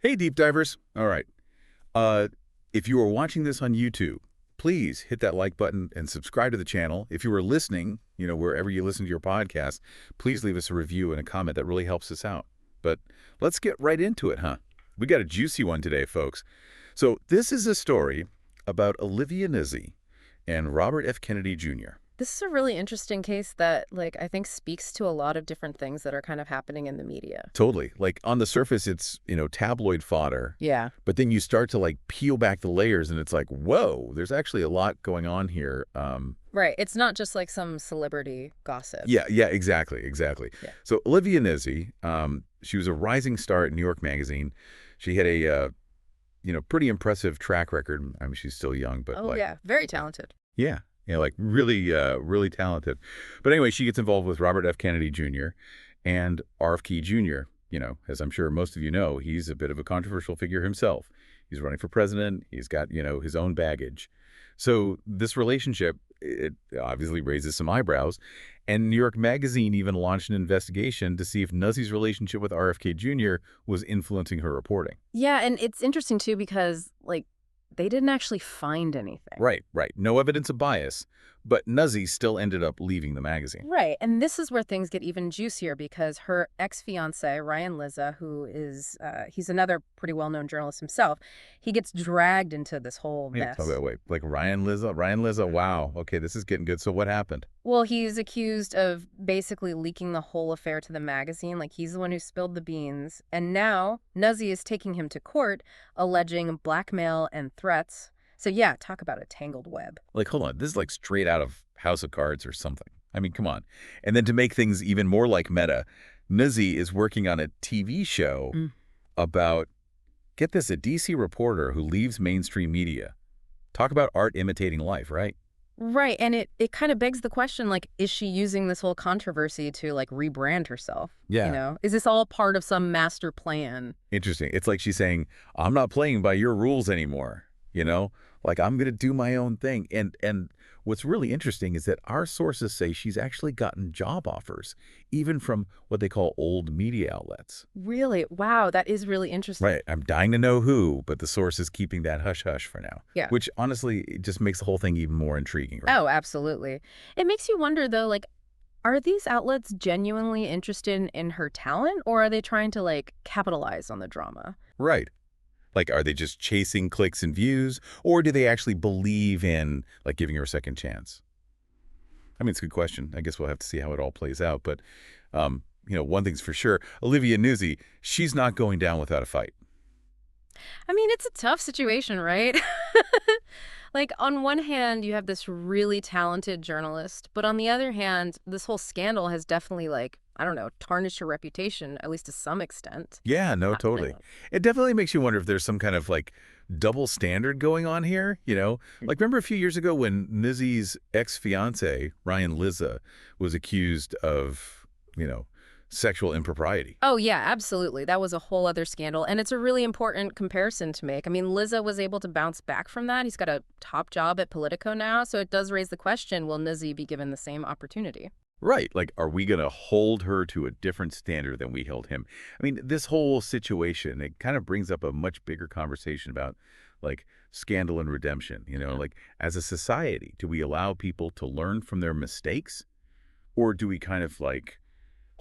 Hey, deep divers. All right. Uh, if you are watching this on YouTube, please hit that like button and subscribe to the channel. If you are listening, wherever you listen to your podcast, please leave us a review and a comment. That really helps us out. But let's get right into it, huh? We got a juicy one today, folks. So this is a story about Olivia Nuzzi and Robert F. Kennedy Jr. This is a really interesting case that, I think speaks to a lot of different things that are kind of happening in the media. Totally. Like on the surface, it's, tabloid fodder. Yeah. But then you start to peel back the layers and it's like, whoa, there's actually a lot going on here. Right. It's not just like some celebrity gossip. Yeah, exactly. Yeah. So Olivia Nuzzi, she was a rising star at New York Magazine. She had a, pretty impressive track record. I mean, she's still young, but Oh, yeah. Very talented. yeah, really talented. But anyway, she gets involved with Robert F. Kennedy Jr. and RFK Jr. As I'm sure most of you know, he's a bit of a controversial figure himself. He's running for president. He's got, his own baggage. So this relationship, it obviously raises some eyebrows. And New York Magazine even launched an investigation to see if Nuzzi's relationship with RFK Jr. was influencing her reporting. Yeah. And it's interesting, too, because, they didn't actually find anything. Right. No evidence of bias, but Nuzzi still ended up leaving the magazine. Right. And this is where things get even juicier because her ex-fiance, Ryan Lizza, who is, he's another pretty well-known journalist himself, he gets dragged into this whole Yeah, mess. wait. Like Ryan Lizza, wow. Okay, this is getting good. So what happened? Well, he's accused of basically leaking the whole affair to the magazine. Like, he's the one who spilled the beans. And now Nuzzi is taking him to court, alleging blackmail and threats. So yeah, talk about a tangled web. Like, hold on. This is like straight out of House of Cards or something. I mean, come on. And then to make things even more like meta, Nuzzi is working on a TV show about, get this, a DC reporter who leaves mainstream media. Talk about art imitating life, right? Right. And it kind of begs the question, is she using this whole controversy to, rebrand herself? Yeah. Is this all part of some master plan? Interesting. It's like she's saying, I'm not playing by your rules anymore, Like, I'm going to do my own thing. And what's really interesting is that our sources say she's actually gotten job offers, even from what they call old media outlets. Really? Wow, that is really interesting. Right. I'm dying to know who, but the source is keeping that hush-hush for now. Yeah. Which, honestly, it just makes the whole thing even more intriguing. Right? Oh, absolutely. It makes you wonder, though, are these outlets genuinely interested in her talent, or are they trying to, capitalize on the drama? Right. Like, are they just chasing clicks and views, or do they actually believe in, giving her a second chance? I mean, it's a good question. I guess we'll have to see how it all plays out. But, one thing's for sure, Olivia Nuzzi, she's not going down without a fight. I mean, it's a tough situation, right? On one hand, you have this really talented journalist, but on the other hand, this whole scandal has definitely, I don't know, tarnished her reputation, at least to some extent. Yeah, no, totally. It definitely makes you wonder if there's some kind of, double standard going on here, remember a few years ago when Nuzzi's ex-fiance, Ryan Lizza, was accused of, sexual impropriety? Oh, yeah, absolutely. That was a whole other scandal. And it's a really important comparison to make. I mean, Lizza was able to bounce back from that. He's got a top job at Politico now. So it does raise the question, will Nuzzi be given the same opportunity? Right. Like, are we going to hold her to a different standard than we held him? I mean, this whole situation, it kind of brings up a much bigger conversation about, scandal and redemption. As a society, do we allow people to learn from their mistakes? Or do we kind of,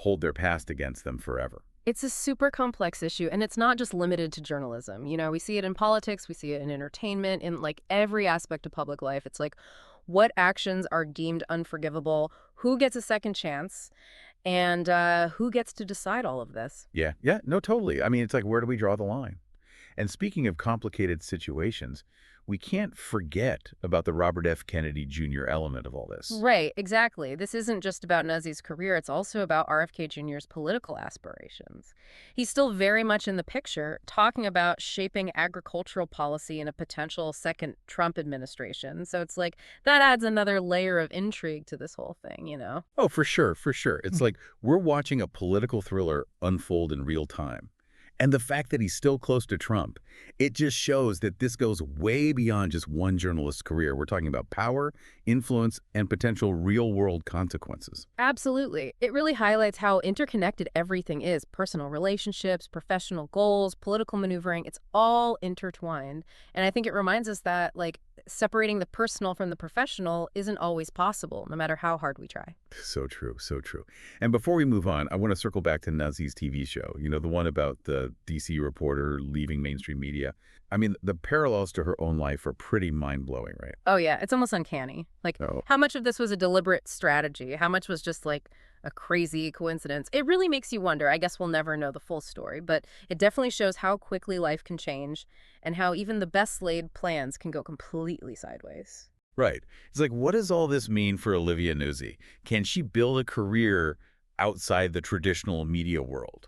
hold their past against them forever? It's a super complex issue, and it's not just limited to journalism. We see it in politics, we see it in entertainment, in every aspect of public life. It's what actions are deemed unforgivable, who gets a second chance, and who gets to decide all of this. Yeah, no, totally. I mean, it's where do we draw the line? And speaking of complicated situations, we can't forget about the Robert F. Kennedy Jr. element of all this. Right, exactly. This isn't just about Nuzzi's career, it's also about RFK Jr.'s political aspirations. He's still very much in the picture, talking about shaping agricultural policy in a potential second Trump administration. So it's that adds another layer of intrigue to this whole thing. Oh, for sure. It's like we're watching a political thriller unfold in real time. And the fact that he's still close to Trump, it just shows that this goes way beyond just one journalist's career. We're talking about power, influence, and potential real-world consequences. Absolutely. It really highlights how interconnected everything is. Personal relationships, professional goals, political maneuvering, it's all intertwined. And I think it reminds us that, like, separating the personal from the professional isn't always possible, no matter how hard we try. So true, so true. And before we move on, I want to circle back to Nuzzi's TV show, the one about the DC reporter leaving mainstream media. I mean, the parallels to her own life are pretty mind-blowing, right? Oh, yeah, it's almost uncanny. Like, Oh, how much of this was a deliberate strategy? How much was just like a crazy coincidence? It really makes you wonder. I guess we'll never know the full story, but it definitely shows how quickly life can change and how even the best laid plans can go completely sideways. right. It's like, what does all this mean for Olivia Nuzzi? Can she build a career outside the traditional media world?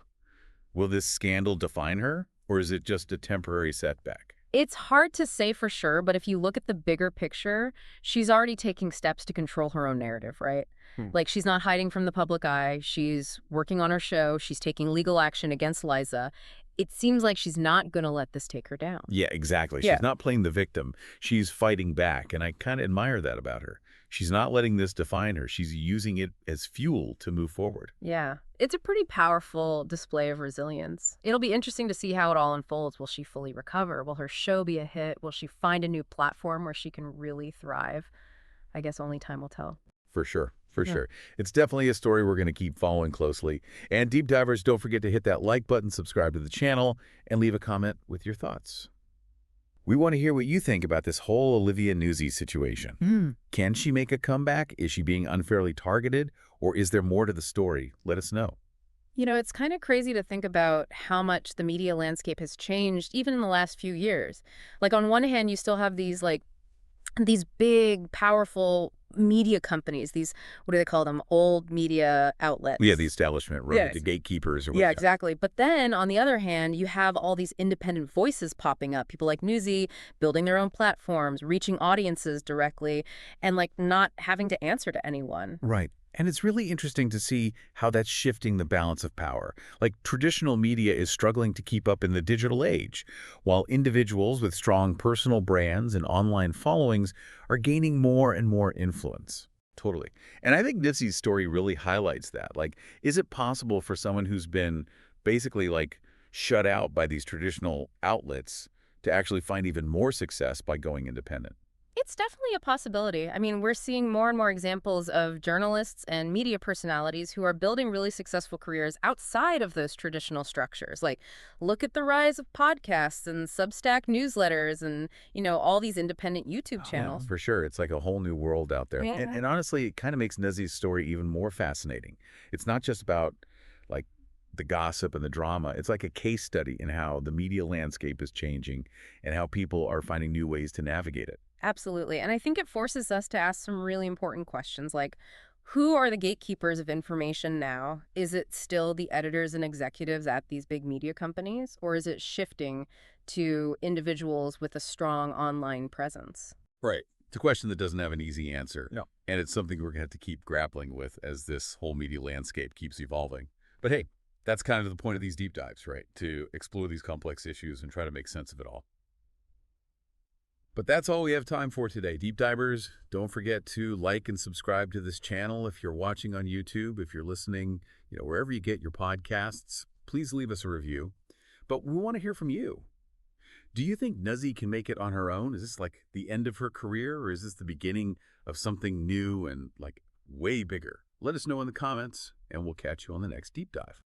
Will this scandal define her, or is it just a temporary setback? It's hard to say for sure, but if you look at the bigger picture, she's already taking steps to control her own narrative, right? Hmm. Like, she's not hiding from the public eye. She's working on her show. She's taking legal action against Liza. It seems like she's not going to let this take her down. Yeah, exactly. Yeah. She's not playing the victim. She's fighting back, and I kind of admire that about her. She's not letting this define her. She's using it as fuel to move forward. Yeah. It's a pretty powerful display of resilience. It'll be interesting to see how it all unfolds. Will she fully recover? Will her show be a hit? Will she find a new platform where she can really thrive? I guess only time will tell. For sure. For Yeah. sure. It's definitely a story we're going to keep following closely. And Deep Divers, don't forget to hit that like button, subscribe to the channel, and leave a comment with your thoughts. We want to hear what you think about this whole Olivia Nuzzi situation. Can she make a comeback? Is she being unfairly targeted? Or is there more to the story? Let us know. You know, it's kind of crazy to think about how much the media landscape has changed even in the last few years. Like, on one hand, you still have these big, powerful media companies, these, what do they call them? Old media outlets. Yeah, the establishment, right? Yes. The gatekeepers or Yeah, whatever. exactly. But then on the other hand, you have all these independent voices popping up, people like Newsy building their own platforms, reaching audiences directly, and like not having to answer to anyone. Right. And it's really interesting to see how that's shifting the balance of power. Like, traditional media is struggling to keep up in the digital age, while individuals with strong personal brands and online followings are gaining more and more influence. Totally. And I think Nipsey's story really highlights that. Like, is it possible for someone who's been basically like shut out by these traditional outlets to actually find even more success by going independent? It's definitely a possibility. I mean, we're seeing more and more examples of journalists and media personalities who are building really successful careers outside of those traditional structures. Like, look at the rise of podcasts and Substack newsletters and, all these independent YouTube Yeah, channels. for sure. It's like a whole new world out there. Yeah. And honestly, it kind of makes Nezzy's story even more fascinating. It's not just about like the gossip and the drama. It's like a case study in how the media landscape is changing and how people are finding new ways to navigate it. Absolutely. And I think it forces us to ask some really important questions like, who are the gatekeepers of information now? Is it still the editors and executives at these big media companies, or is it shifting to individuals with a strong online presence? Right. It's a question that doesn't have an easy answer. No. And it's something we're going to have to keep grappling with as this whole media landscape keeps evolving. But hey, that's kind of the point of these deep dives, right? To explore these complex issues and try to make sense of it all. But that's all we have time for today. Deep Divers, don't forget to like and subscribe to this channel if you're watching on YouTube. If you're listening, wherever you get your podcasts, please leave us a review. But we want to hear from you. Do you think Nuzzi can make it on her own? Is this like the end of her career, or is this the beginning of something new and like way bigger? Let us know in the comments, and we'll catch you on the next Deep Dive.